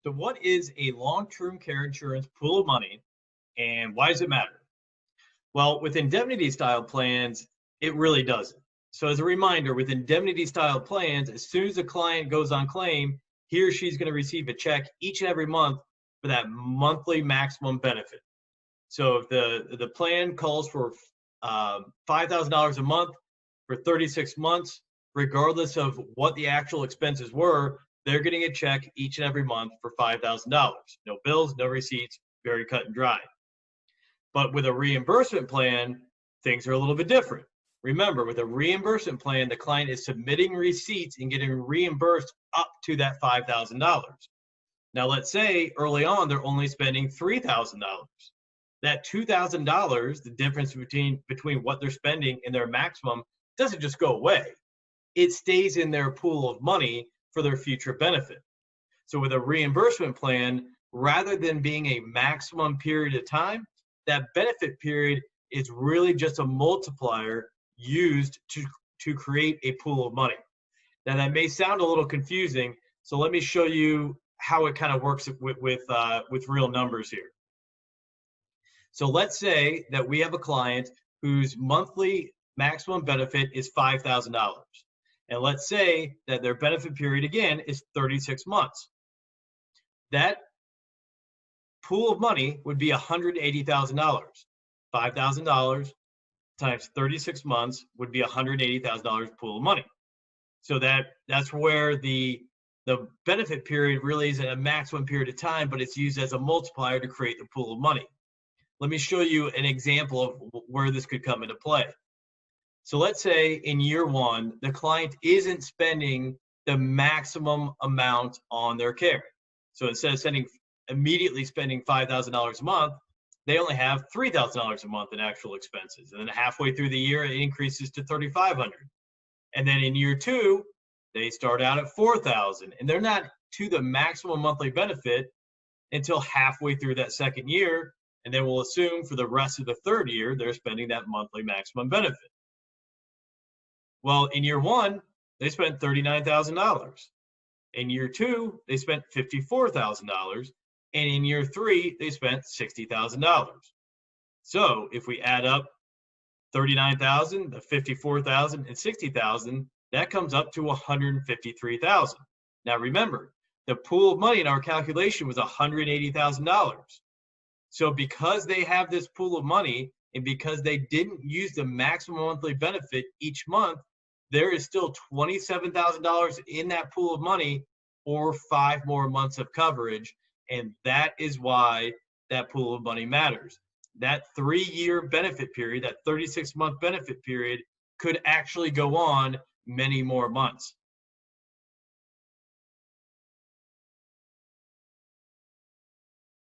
So, what is a long term care insurance pool of money and why does it matter? Well, with indemnity style plans, it really doesn't. So, as a reminder, with indemnity style plans, as soon as a client goes on claim, he or she's going to receive a check each and every month for that monthly maximum benefit. So, if the plan calls for $5,000 a month for 36 months, regardless of what the actual expenses were, they're getting a check each and every month for $5,000. No bills, no receipts, very cut and dry. But with a reimbursement plan, things are a little bit different. Remember, with a reimbursement plan, the client is submitting receipts and getting reimbursed up to that $5,000. Now, let's say early on they're only spending $3,000. That $2,000, the difference between what they're spending and their maximum, doesn't just go away. It stays in their pool of money for their future benefit. So with a reimbursement plan, rather than being a maximum period of time, that benefit period is really just a multiplier used to create a pool of money. Now that may sound a little confusing, so let me show you how it kind of works with real numbers here. So let's say that we have a client whose monthly maximum benefit is $5,000. And let's say that their benefit period again is 36 months. That pool of money would be $180,000. $5,000 times 36 months would be $180,000 pool of money. So that's where the benefit period really isn't a maximum period of time, but it's used as a multiplier to create the pool of money. Let me show you an example of where this could come into play. So let's say in year one, the client isn't spending the maximum amount on their care. So instead of immediately spending $5,000 a month, they only have $3,000 a month in actual expenses. And then halfway through the year, it increases to $3,500. And then in year two, they start out at $4,000, and they're not to the maximum monthly benefit until halfway through that second year. And then we'll assume for the rest of the third year, they're spending that monthly maximum benefit. Well, in year one, they spent $39,000. In year two, they spent $54,000. And in year three, they spent $60,000. So if we add up 39,000, the 54,000, and 60,000, that comes up to 153,000. Now remember, the pool of money in our calculation was $180,000. So because they have this pool of money and because they didn't use the maximum monthly benefit each month, there is still $27,000 in that pool of money or 5 more months of coverage. And that is why that pool of money matters. That 3-year benefit period, that 36-month benefit period, could actually go on many more months.